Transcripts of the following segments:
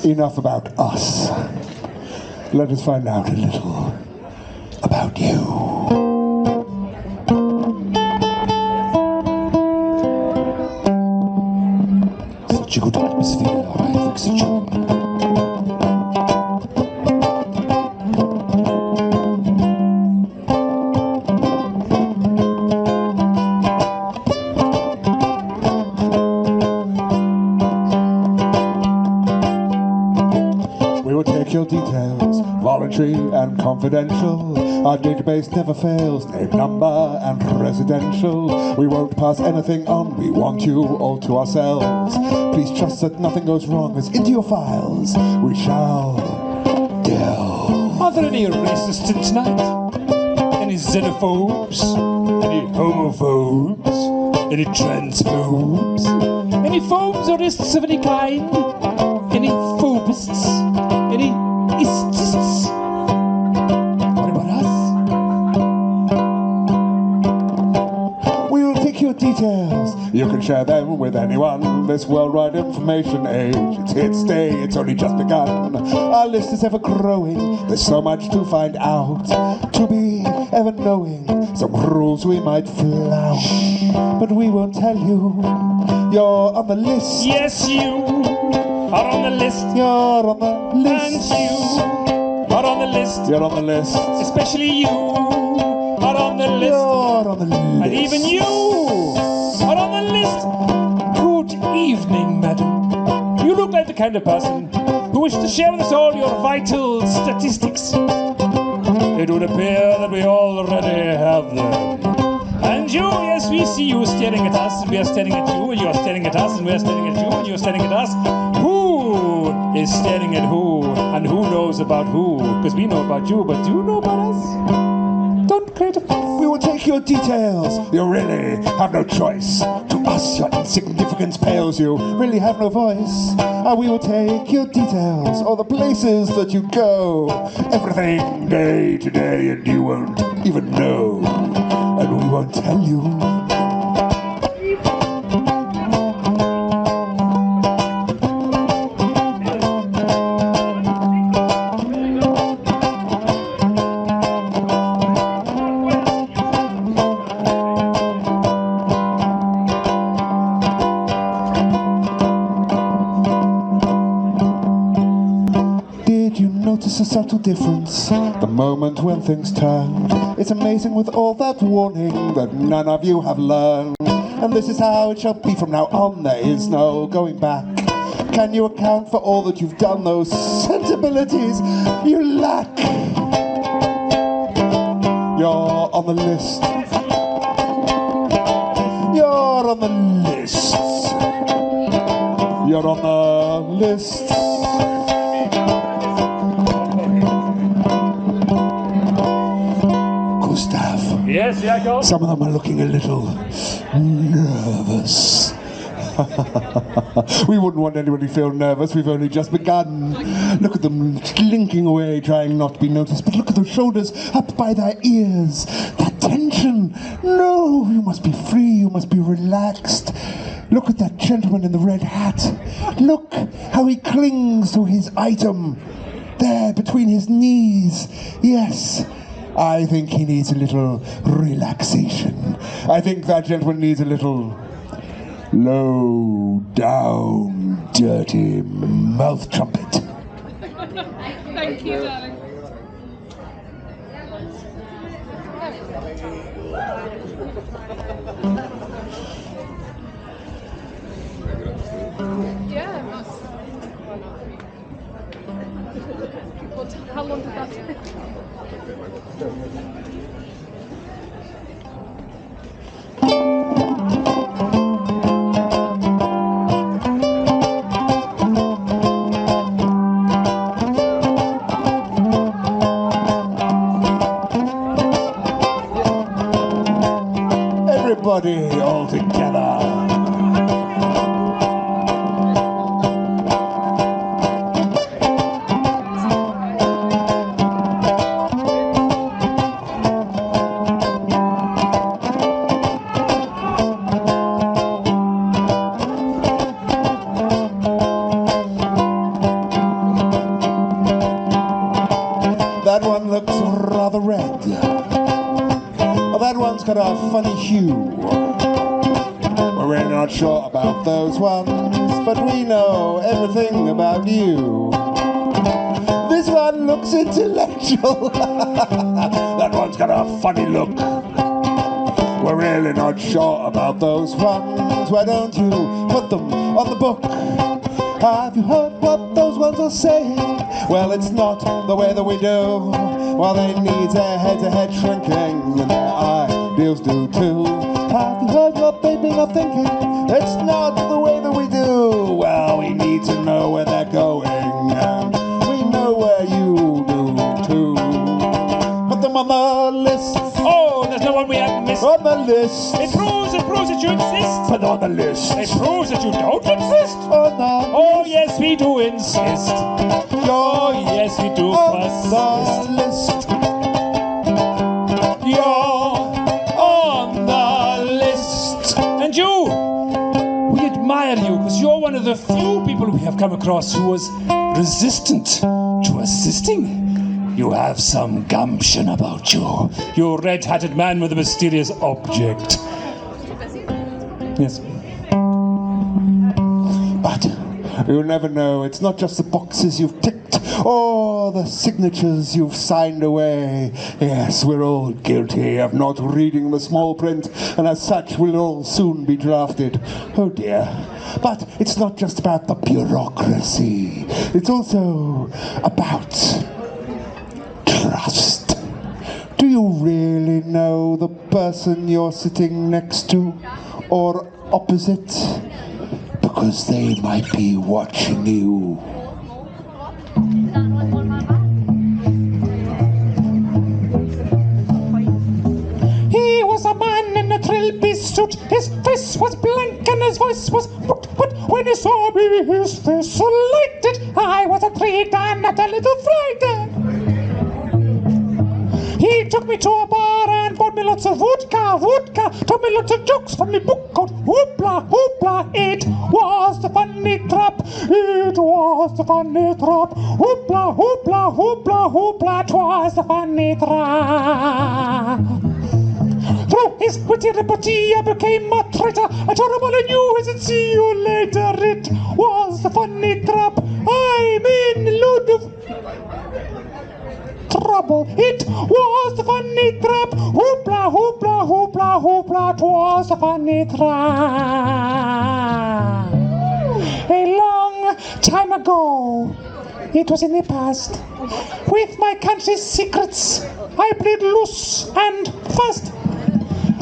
Enough about us. Let us find out a little about you. Such a good atmosphere, I think, such a... Your details, voluntary and confidential. Our database never fails, name, number and residential. We won't pass anything on, we want you all to ourselves. Please trust that nothing goes wrong, as into your files we shall delve. Are there any racists in tonight? Any xenophobes? Any homophobes? Any transphobes? Any phobes or ists of any kind? Any phobists? Any istists? What about us? We will take your details. You can share them with anyone. This worldwide information age, it's here to stay, it's only just begun. Our list is ever growing. There's so much to find out. To be ever knowing. Some rules we might flout, but we won't tell you. You're on the list. Yes, you are on the list. You're on the list. And you are on the list. You're on the list. Especially you are on the list. You're on the list. And even you are on the list. Good evening, madam. You look like the kind of person who wishes to share with us all your vital statistics. It would appear that we already have them. And you, yes, we see you staring at us, and we are staring at you, and you are staring at us, and we are staring at you, and you are staring at us. Who is staring at who, and who knows about who? Because we know about you, but do you know about us? Don't create a fuss. We will take your details. You really have no choice. To us, your insignificance pales. You really have no voice. And we will take your details, all the places that you go. Everything day to day, and you won't even know. And we won't tell you. Did you notice a subtle difference the moment when things turned? It's amazing with all that warning that none of you have learned. And this is how it shall be from now on, there is no going back. Can you account for all that you've done, those sensibilities you lack? You're on the list. You're on the list. You're on the list. Yes, Jacob? Some of them are looking a little nervous. We wouldn't want anybody to feel nervous. We've only just begun. Look at them slinking away, trying not to be noticed. But look at those shoulders up by their ears. That tension. No, you must be free. You must be relaxed. Look at that gentleman in the red hat. Look how he clings to his item. There, between his knees. Yes. I think he needs a little relaxation. I think that gentleman needs a little low down, dirty mouth trumpet. Thank you, darling. Yeah, how long did that take? about those ones, but we know everything about you. This one looks intellectual. That one's got a funny look. We're really not sure about those ones. Why don't you put them on the book? Have you heard what those ones are saying? Well, it's not the way that we do. Well, they need their head-to-head shrinking, and their ideals do too. Have you heard what they've been thinking? It's not the way that we do. Well, we need to know where they're going, and we know where you do too. Put them on the list. Oh, there's no one we haven't missed. On the list. It proves that you exist. Put on the list. It proves that you don't exist. On the Oh, yes, we do insist. Oh, yes, we do on persist. the list. You're on the list. And you, we admire you because you're one of the few people we have come across who was resistant to assisting. You have some gumption about you. You red-hatted man with a mysterious object. Yes. But you'll never know. It's not just the boxes you've ticked or the signatures you've signed away. Yes, we're all guilty of not reading the small print, and as such we'll all soon be drafted. Oh dear. But it's not just about the bureaucracy. It's also about trust. Do you really know the person you're sitting next to or opposite? Because they might be watching you. He was a man in a trilby suit. His face was blank and his voice was but when he saw me, his face so lighted. I was intrigued and not a little frightened. He took me to a bar and bought me lots of vodka. Told me lots of jokes from the book called Hoopla. It was the funny trap. It was the funny trap. Hoopla. It was the funny trap. Through his witty repartee I became a traitor. I told him all I knew. I said, see you later. It was the funny trap. I'm in a load of trouble. It was the funny trap. Hoopla. It was the funny trap. A long time ago, it was in the past, with my country's secrets, I played loose and fast.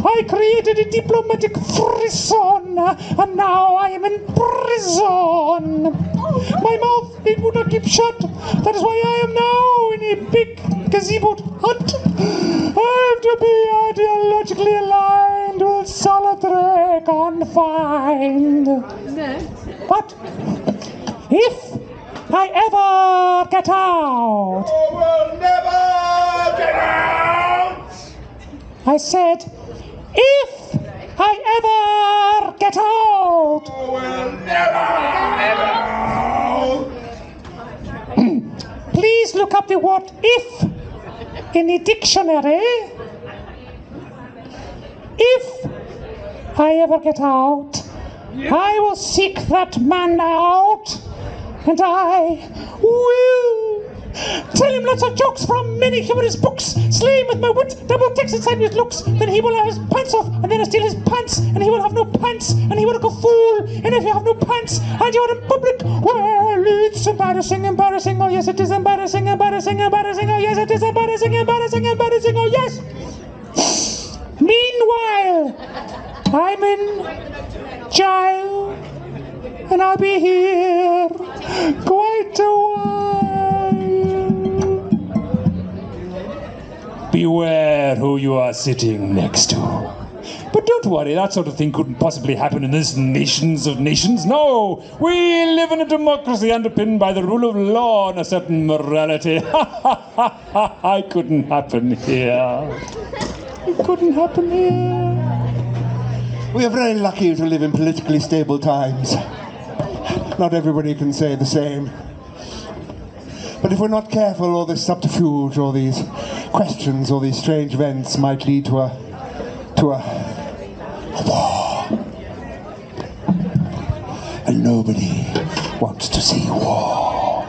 I created a diplomatic frisson, and now I am in prison. My mouth, it would not keep shut. That is why I am now in a big gazebo hut. I have to be ideologically aligned with solitary confined. But if I ever get out, You will never get out! I said, if I ever get out, You will never get out! please look up the word if in the dictionary. If I ever get out, I will seek that man out, and I will tell him lots of jokes from many humorous books, slay him with my wit, double text inside his looks, then he will have his pants off, and then I steal his pants, and he will have no pants, and he will look a fool, and if you have no pants, and you are in public, well, it's embarrassing, oh yes, it is embarrassing, oh yes, it is embarrassing, oh yes. Meanwhile, I'm in jail, and I'll be here quite a while. Beware who you are sitting next to. But don't worry, that sort of thing couldn't possibly happen in this nations of nations. No, we live in a democracy underpinned by the rule of law and a certain morality. It couldn't happen here. It couldn't happen here. We are very lucky to live in politically stable times. Not everybody can say the same. But if we're not careful, all this subterfuge, all these questions, all these strange events might lead to a war. and nobody wants to see war.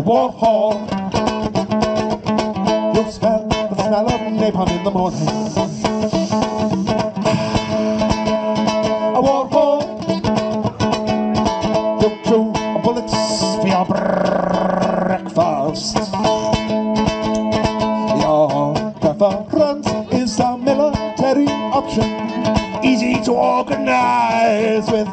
War. You smell the smell of napalm in the morning. A war hole. You chew bullets for your breakfast. Your preference is a military option, easy to organize with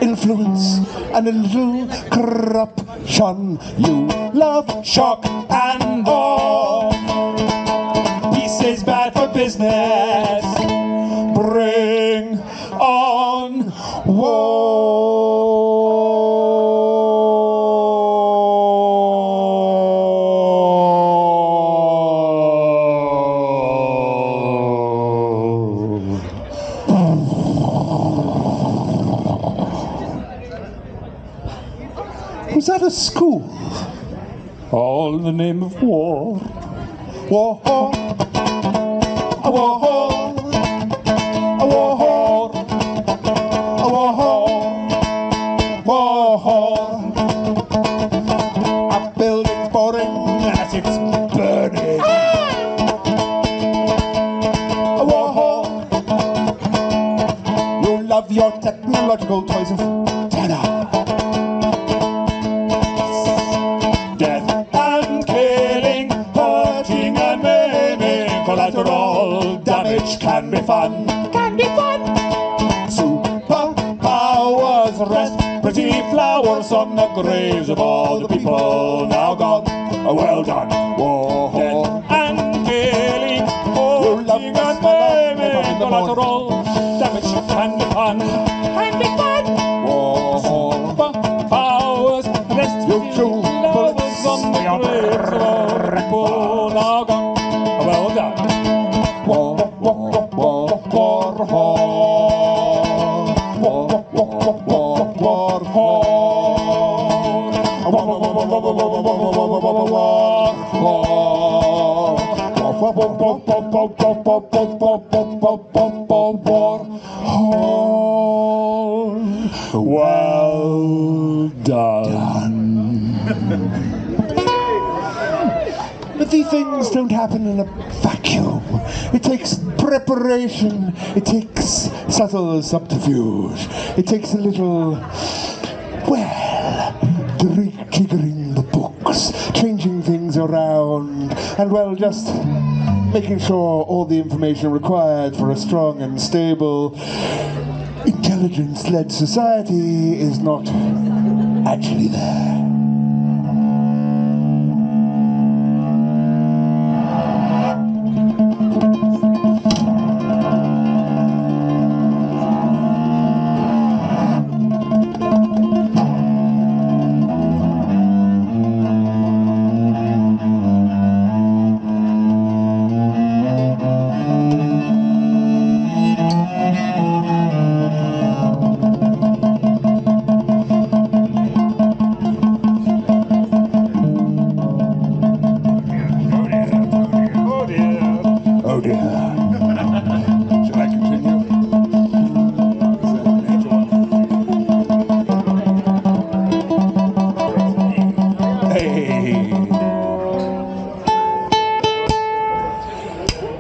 influence and a little corruption. You love shock and awe. Peace is bad for business. Bring on war. Was that a school? All in the name of war. War. A war. A war. A war. War. A building's boring as it's burning. A war. You love your technological toys of terror. Collateral damage can be fun. Superpowers rest pretty flowers on the graves of all the people now gone. Well done. War. Death and killing, poaching and maiming. Collateral damage can be fun. War. Superpowers rest pretty flowers on the graves of all the people now gone. Well done. War, war, war, war, war, war, war, war, war, well done. But these things don't happen in a vacuum. It takes preparation. It takes subtle subterfuge. It takes a little, well, rejiggering the books, changing things around, and, well, just making sure all the information required for a strong and stable, intelligence-led society is not actually there.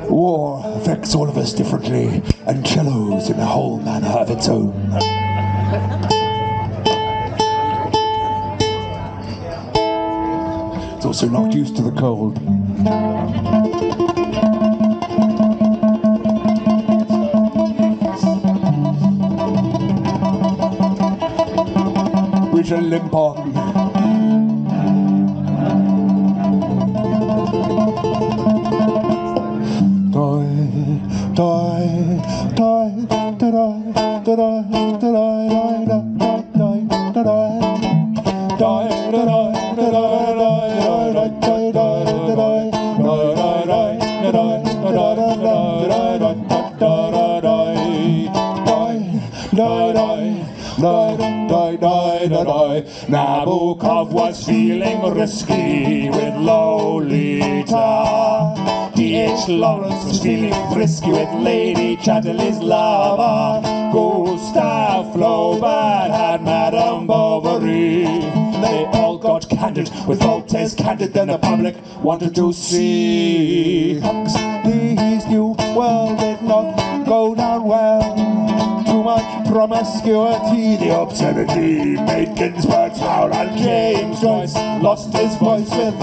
War affects all of us differently, and cellos in a whole manner of its own. It's also not used to the cold. We shall limp on. Nabokov was feeling risky with Lolita. D.H. Lawrence was feeling frisky with Lady Chatterley's-Lava. Gustav Flaubert had Madame Bovary. They all got candid with Voltaire's Candid. Then the public wanted to see Huxley's New World did not go down well. Too much promiscuity, the obscenity made Ginsberg howl, and James Joyce lost his voice with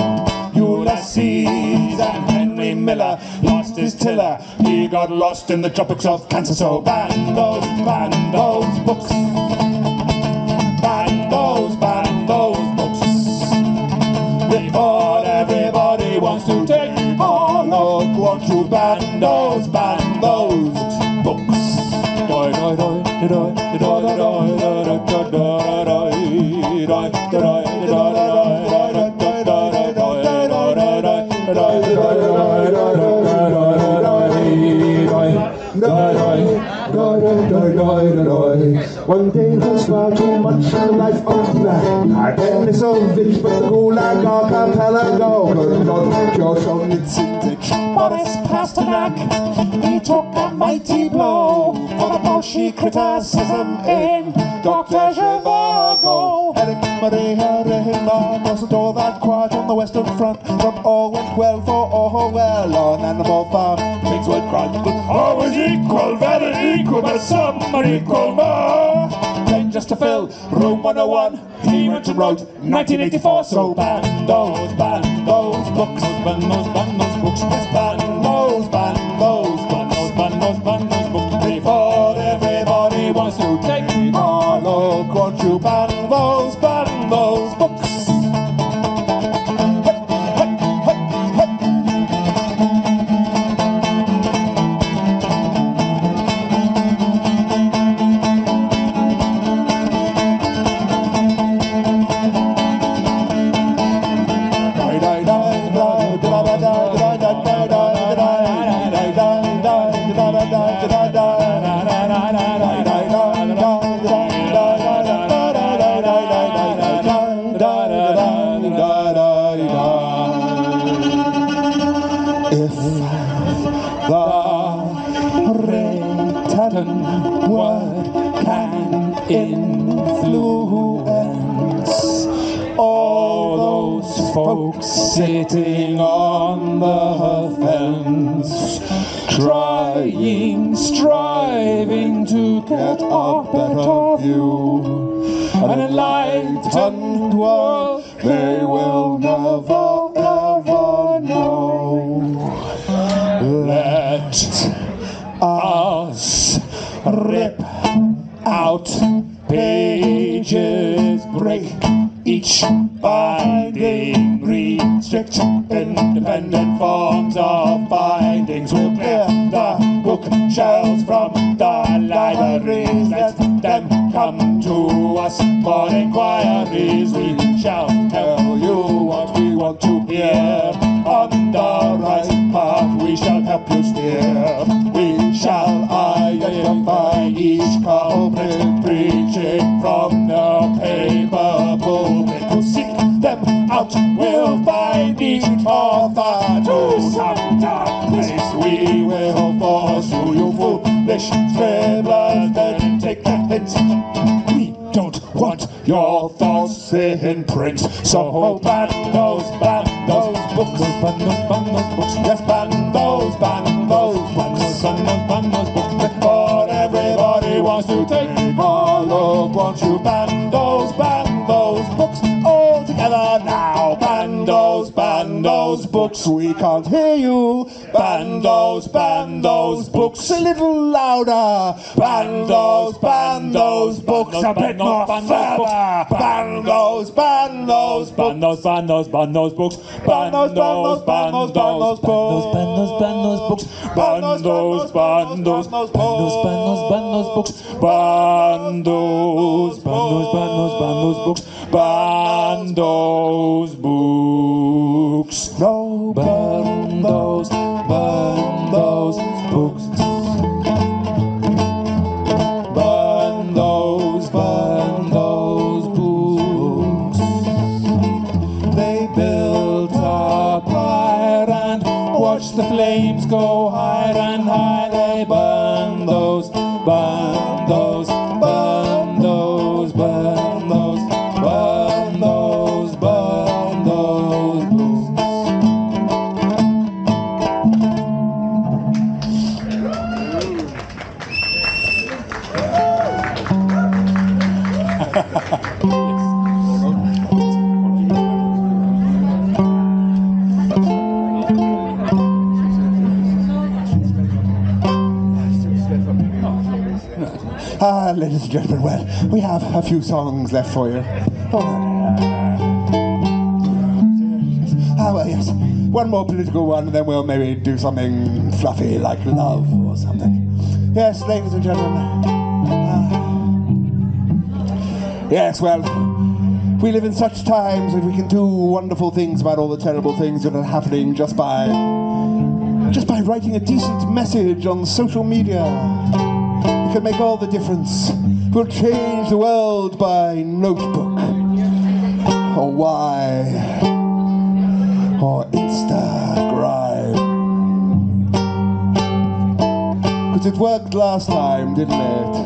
Ulysses, and Henry Miller lost his tiller. He got lost in the tropics of cancer. So ban those books. Ban those books. Before everybody wants to take a look, won't you ban those books? One day was far too much in the life of man. Denisovich, but the Gulag Archipelago could not cure from its vintage. Boris Pasternak, he took a mighty blow for the Bolshevik criticism in Dr. Zhivago. Eric Maria Rehima wasn't all that quiet on the Western Front. Not all went well for Orwell on Animal Farm. Things went grand, but Always equal, very equal, but some are equal more. Then just to fill room 101, he went and wrote 1984. So ban those books. Ban those books. Yes, ban those books. Before everybody wants to take a look, won't you ban those books? if the written word can influence all those folks sitting on the fence, striving to get a better view, an enlightened world they will never ever know. Let us rip out pages, break each binding, restrict independent forms of findings. We'll clear the bookshelves from the libraries, let them come to us for inquiries. We shall tell you what we want to hear. On the right path we shall help you steer. We shall identify each culprit preaching from the paper pulpit. We'll seek them out, we'll find each author to some dark place. We will force you foolish scribblers, then take the hint. We don't want your thoughts in print, so ban those books. Ban those books. Yes, ban those books. Ban those books. Before everybody wants to take a look, won't you ban those books all together now? Ban those books. We can't hear you. Ban those books a little louder. Ban those books a bit more further. Ban those books. Ban those books. Ban those books. Ban those books. Ban those books. Ban those books. Ban those books. No, burn those books. Burn those books. so high and high they burn those, burn those, burn those, burn those, burn those, burn those boots. Ladies and gentlemen, well, we have a few songs left for you. Well, yes, one more political one, and then we'll maybe do something fluffy like love or something. Yes, ladies and gentlemen. Yes, well, we live in such times that we can do wonderful things about all the terrible things that are happening just by writing a decent message on social media. It can make all the difference. We'll change the world by notebook, or why, or Instagram. Because it worked last time, didn't it?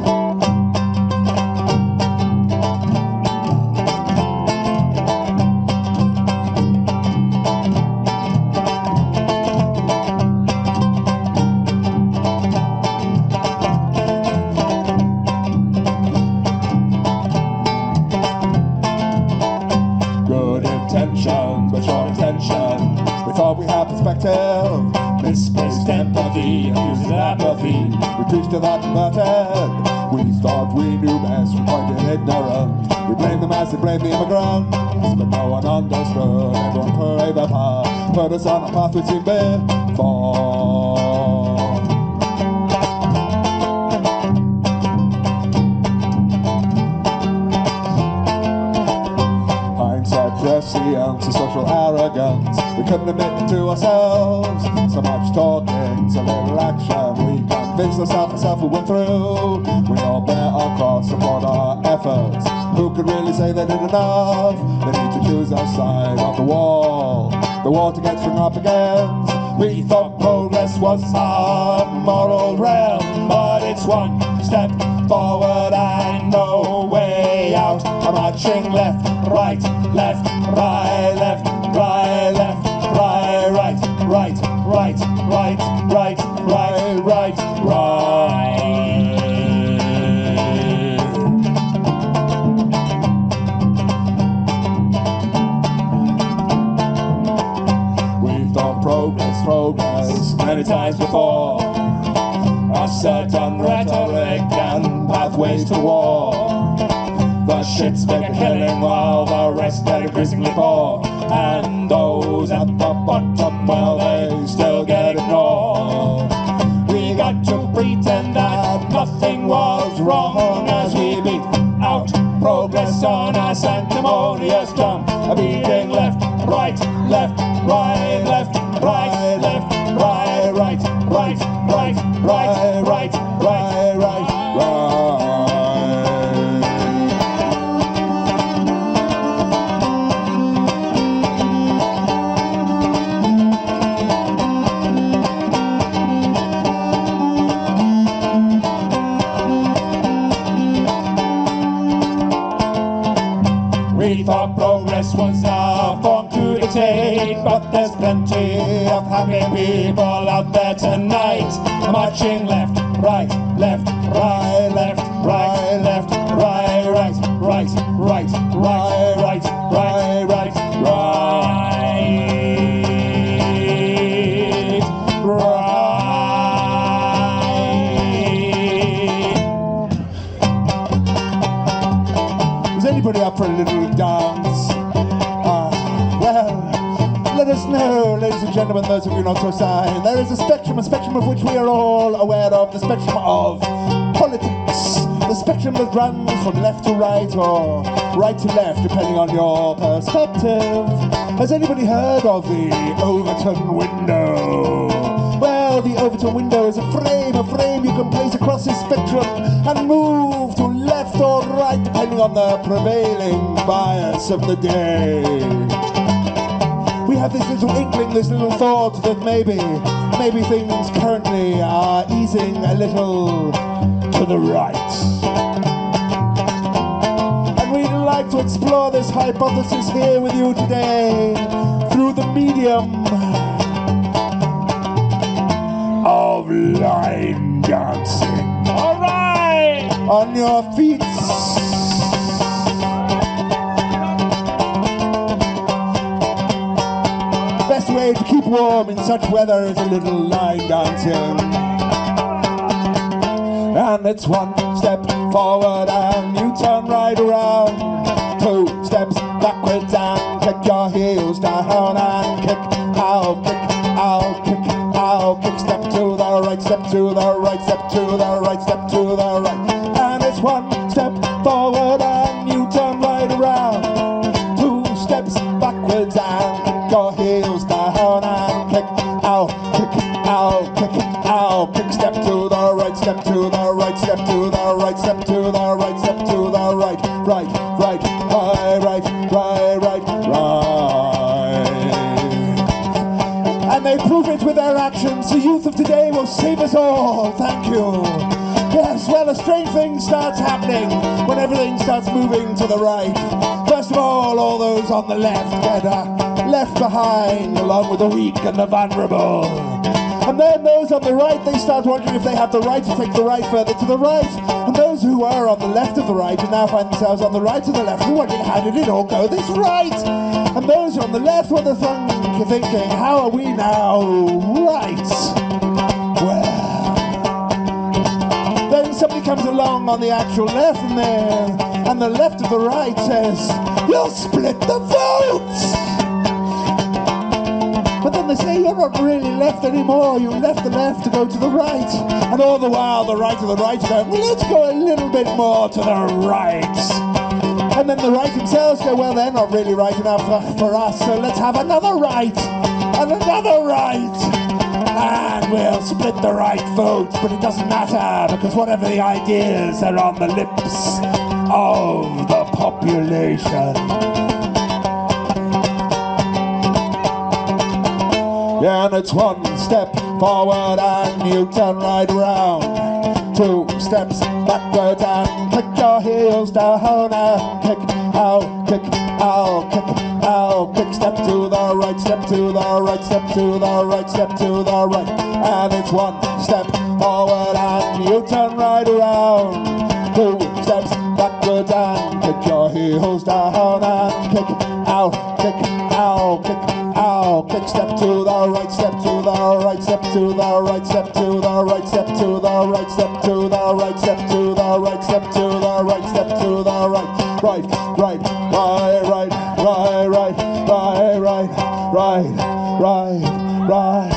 But short attention. We thought we had perspective. Misplaced empathy, accused apathy. We preached to that converted. We thought we knew best, we pointed ignorant. We blamed the mass, we blamed the immigrants. But no one understood. Everyone played their part. Put us on a path we'd seen before. Prescience and social arrogance. We couldn't admit it to ourselves. So much talking, so little action. We convinced ourselves we went through. We all bear our cross, support our efforts. Who could really say they did enough? They need to choose our side of the wall to get strung up against. We thought progress was our moral realm, but it's one step forward and no way out. I'm marching left, right, left, right, left, right, left, right, right, right, right, right, right, right, right, right. We've done progress many times before. A certain rhetoric and pathways to war. The shits make a killing while the rest get increasingly poor. And those at the bottom, well, they still get ignored. We got to pretend that nothing was wrong as we beat out progress on a sanctimonious drum. A beating left, right, left, right, left, right, left, right, right, right, right, right, right, right, right, right. We thought progress was our form to dictate, but there's plenty of happy people out there tonight. Marching left, right, left, right, left, right, left, right, right, right, right, right, right, right, right, right. Anybody up for a little dance? Well, let us know, ladies and gentlemen, those of you not so sane. There is a spectrum of which we are all aware of, the spectrum of politics, the spectrum that runs from left to right or right to left, depending on your perspective. Has anybody heard of the Overton window? Well, the Overton window is a frame you can place across this spectrum and move to left or right, depending on the prevailing bias of the day. We have this little inkling, this little thought that maybe things currently are easing a little to the right. And we'd like to explore this hypothesis here with you today through the medium of line dancing. All right! On your feet. Best way to keep warm in such weather is a little line dancing. And it's one step forward and you turn right around. 2 steps backwards and kick your heels down and kick, out, kick, out, kick, out, kick. Step to the right, step to the right, step to the right, step to the right. And it's one step forward and you turn right around. 2 steps backwards and kick your heels down and kick, out, kick, out, kick, out, kick. Step to the right, step to the right, step to the right, step to the right, step to the right, right, right, right, right, right, right, right. And they prove it with their actions. The youth of today will save us all. Thank you. Yes, well, a strange thing starts happening when everything starts moving to the right. First of all those on the left get left behind, along with the weak and the vulnerable. And then those on the right, they start wondering if they have the right to take the right further to the right. And those who are on the left of the right and now find themselves on the right of the left are wondering, how did it all go this right? And those who are on the left were thinking, how are we now right? Well, then somebody comes along on the actual left and the left of the right says, you'll split the votes! But then they say, you're not really left anymore, you left the left to go to the right. And all the while, the right of the right is going, well, let's go a little bit more to the right. And then the right themselves go, well, they're not really right enough for us, so let's have another right, and another right. And we'll split the right votes, but it doesn't matter, because whatever the ideas are on the lips of the population. Yeah, and it's one step forward and you turn right around. 2 steps backwards and kick your heels down and kick, out, kick, out, kick, out, kick. Step to the right, step to the right, step to the right, step to the right. And it's one step forward and you turn right around. 2 steps backwards and kick your heels down and kick, out, kick, out, kick, out, kick. Step to the right, step to the right, step to the right, step to the right, step to the right, step to the right, step to the right, step to the right, step to the right, right, right, right, right, right, right, right, right, right, right,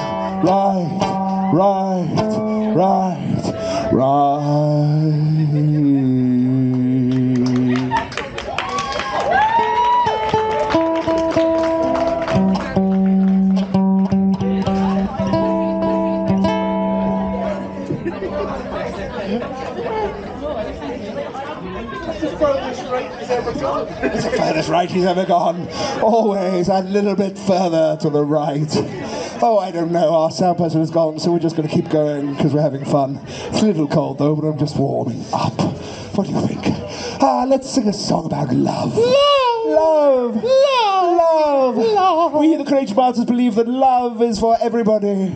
right, right, right, right. It's the furthest right he's ever gone. Always a little bit further to the right. Oh, I don't know, our sound person has gone, so we're just going to keep going because we're having fun. It's a little cold though, but I'm just warming up. What do you think? Let's sing a song about love. Love! Love! Love! Love! We, the Courageous Martyrs, believe that love is for everybody.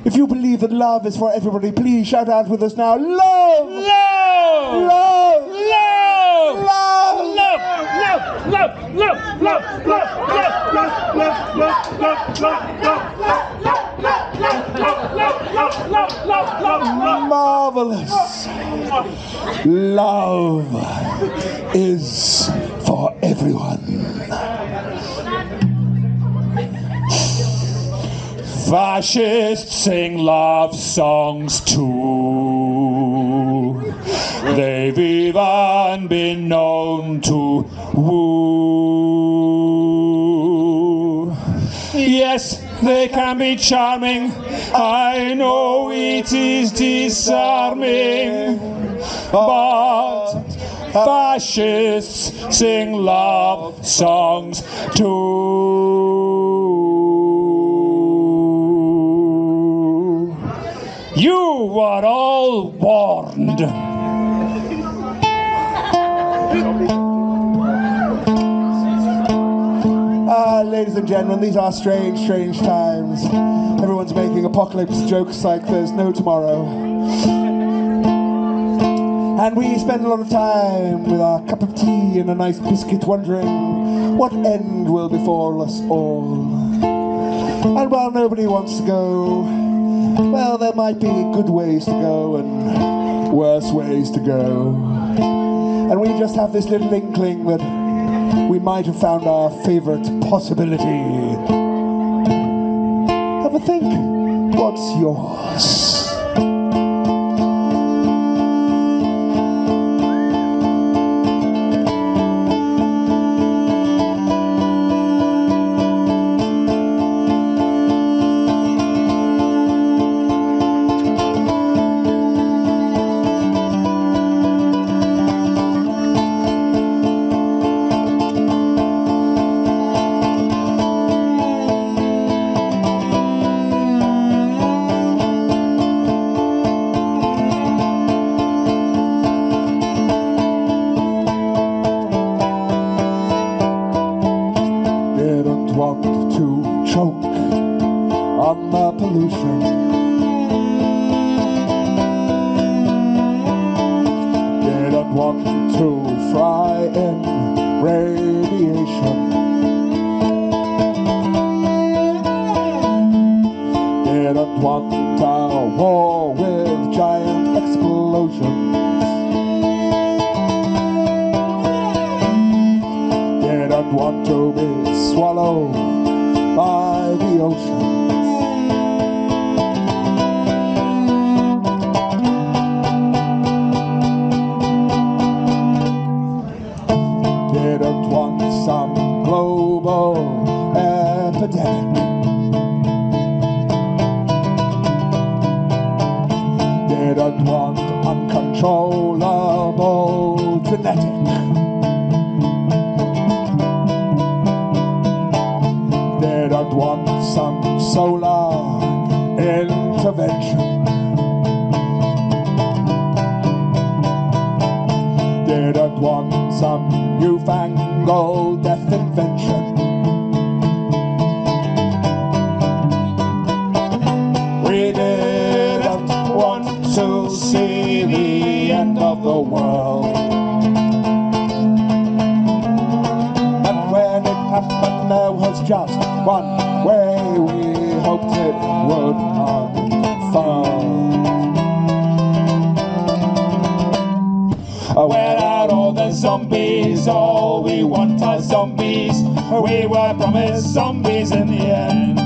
If you believe that love is for everybody, please shout out with us now. Love! Love! Love! Love! Love! Love! Love! Love! Marvelous. Love is for everyone. Fascists sing love songs too. They've even been known to woo. Yes, they can be charming. I know it is disarming. But fascists sing love songs too. You were all warned. Ladies and gentlemen, these are strange, strange times. Everyone's making apocalypse jokes like there's no tomorrow. And we spend a lot of time with our cup of tea and a nice biscuit wondering what end will befall us all. And while nobody wants to go, well, there might be good ways to go and worse ways to go. And we just have this little inkling that we might have found our favourite possibility. Have a think. What's yours? Zombies in the end.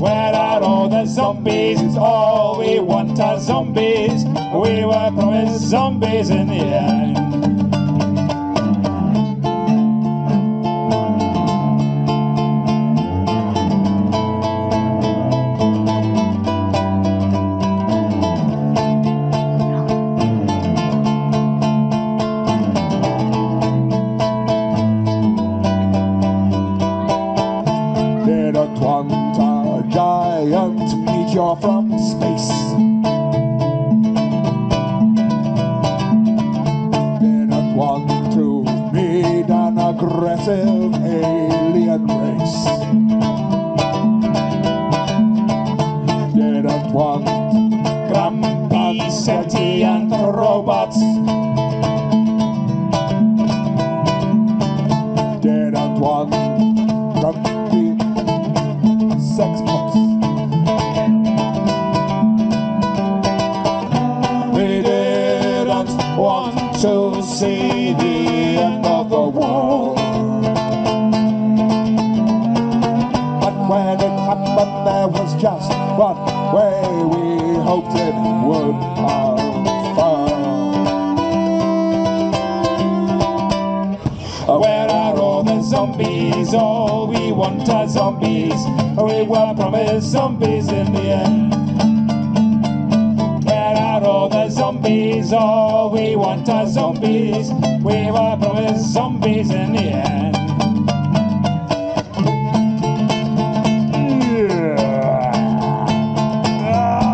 Where are all the zombies? All we want are zombies. We were promised zombies in the end. From space. Didn't want to meet an aggressive alien race. Didn't want grumpy, sentient robots. Didn't want grumpy sex bots. To see the end of the world. But when it happened, there was just one way we hoped it would unfold. Where are all the zombies? All we want are zombies. We were promised zombies in the end. All the zombies, all we want are zombies. We were promised zombies in the end. Yeah.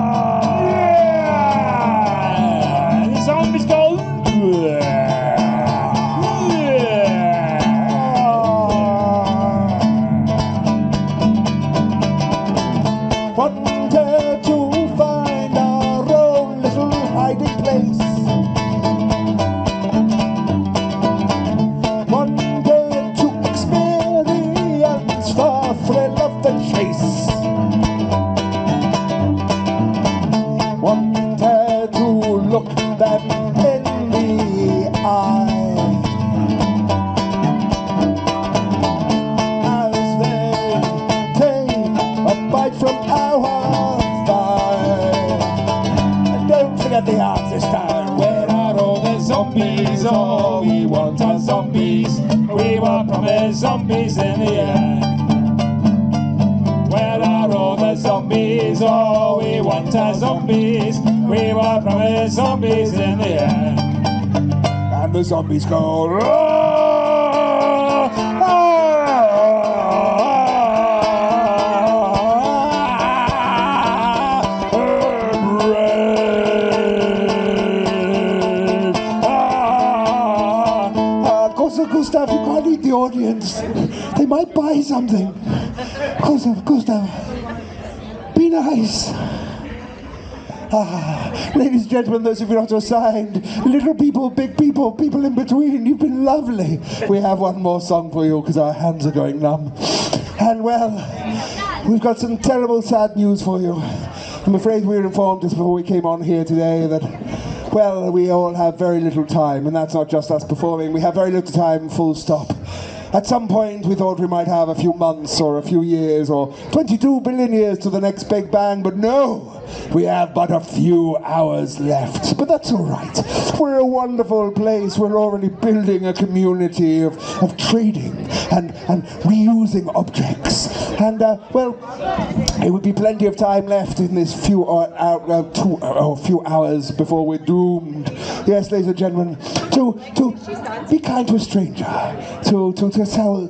dare to find our own little hiding place. One dare to experience the thrill of the chase. One dare to look them in the eye as they take a bite from our thigh. And don't forget the arms this time. Where are all the zombies? All we want are zombies. We were promised zombies in the end. Where are all the zombies? All we want are zombies. We were promised zombies in the end. And the zombies go, roar! Gustav, you can't eat the audience. They might buy something. Gustav, be nice. Ladies and gentlemen, those of you not assigned, little people, big people, people in between, you've been lovely. We have one more song for you because our hands are going numb. And well, we've got some terrible, sad news for you. I'm afraid we were informed just before we came on here today that, well, we all have very little time, and that's not just us performing. We have very little time, full stop. At some point, we thought we might have a few months or a few years or 22 billion years to the next Big Bang, but no, we have but a few hours left. But that's all right. We're a wonderful place. We're already building a community of trading and reusing objects. And, well, it would be plenty of time left in this few hours before we're doomed. Yes, ladies and gentlemen, to be kind to a stranger, to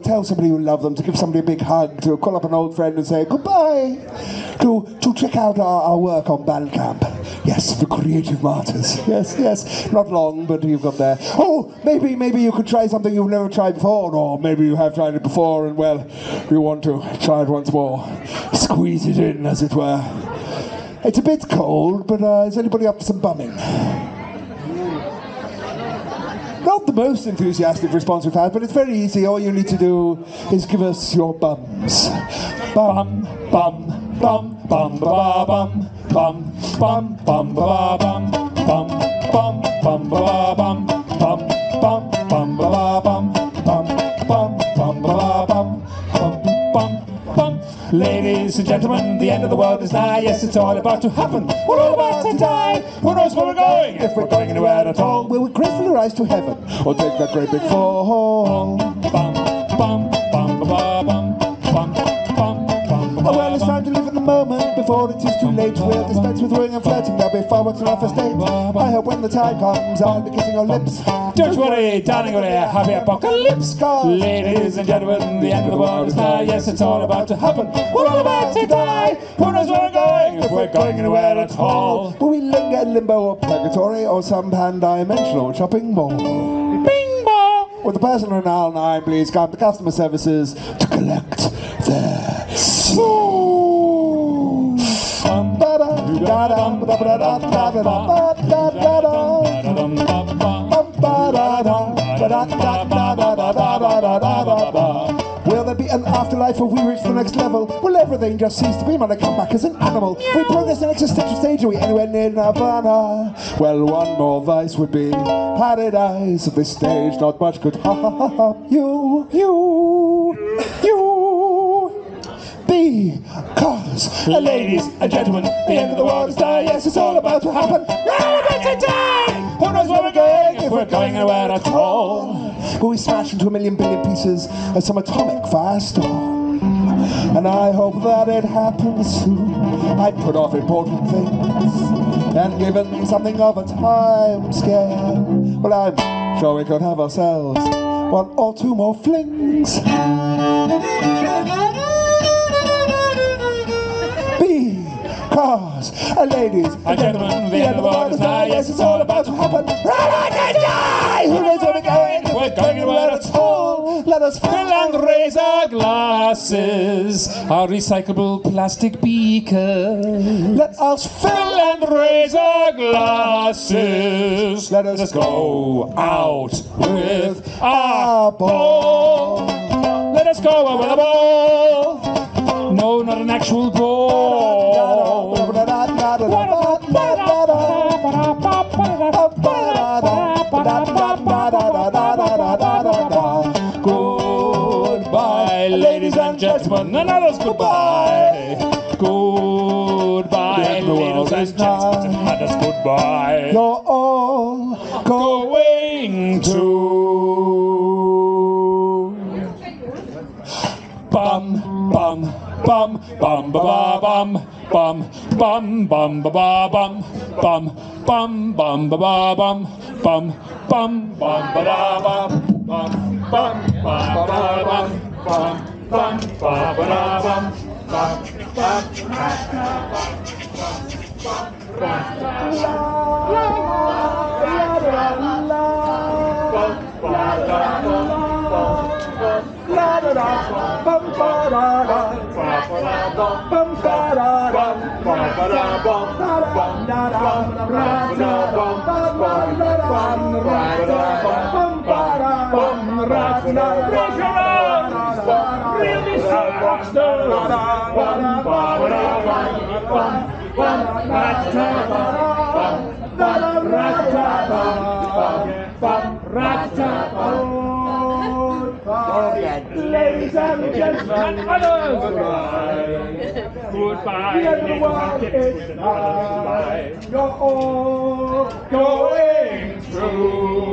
tell somebody you love them, to give somebody a big hug, to call up an old friend and say goodbye, to check out our work on Bandcamp. Yes, the creative Martyrs. Yes, not long, but you've got there. Oh, maybe you could try something you've never tried before, or maybe you have tried it before and, well, you want to try it once more. Squeeze it in, as it were. It's a bit cold, but is anybody up for some bumming? Not the most enthusiastic response we've had, but it's very easy. All you need to do is give us your bums. Bum, bum, bum, bum, ba bum, bum, bum, bum, ba bum, bum, bum, bum, ba bum, bum, bum, bum, ba bum, bum, bum, bum, ba bum, bum, bum, bum. Ladies and gentlemen, the end of the world is nigh. Yes, it's all about to happen. We're all about to die. Who knows where we're going, if we're going anywhere at all? Will we gratefully rise to heaven, or take that great big fall? Bum, bum, bum, bum, ba bum, bum, bum, bum. Oh well, it's time to live in the moment before it is too late. We'll dispense with wooing and flirting. There'll be fireworks on our first date. I hope when the time comes, I'll be kissing your lips. Don't worry, darling, we'll have a happy apocalypse. Ladies and gentlemen, the end of the world is nigh. Yes, it's all about to happen. We're all about to die. Who knows where we're going, if we're going anywhere at all? Will we linger in limbo or purgatory, or some pan-dimensional shopping mall? Bing bong! With the person in aisle 9, please come to customer services to collect their soul. Will there be an afterlife if we reach the next level? Will everything just cease to be? Might I come back as an animal? We progress the next existential stage. Are we anywhere near Nirvana? Well, one more vice would be paradise. At this stage, not much could you because, ladies and gentlemen, the end of the world is nigh. Yes, it's all about to happen. We're all about to die. Who knows where we're going, if we're going anywhere at all? Will we smash into 1,000,000 billion pieces of some atomic firestorm? And I hope that it happens soon. I put off important things and given something of a time scale. Well, I'm sure we could have ourselves one or two more flings. Cause, ladies and gentlemen, the end of the world is nigh. Yes, it's all about to happen. Who knows where we're going? We're going nowhere at all. Let us Fill and raise our glasses, our recyclable plastic beakers. Let us Fill and raise our glasses. Let us go out with our ball. Let us go out with a ball. No, not an actual ball. Goodbye, ladies and gentlemen, and others goodbye. Goodbye, ladies and gentlemen, and others goodbye. You're all Going to bum bum bum bum ba ba bum bum bum bum ba ba bum bum bum bum ba ba bum bum bum bum ba da bum bum bum ba ba bum bum bum ba ba da bum bum Ladies and gentlemen, others goodbye. the end of the world is nigh. You're all Going through.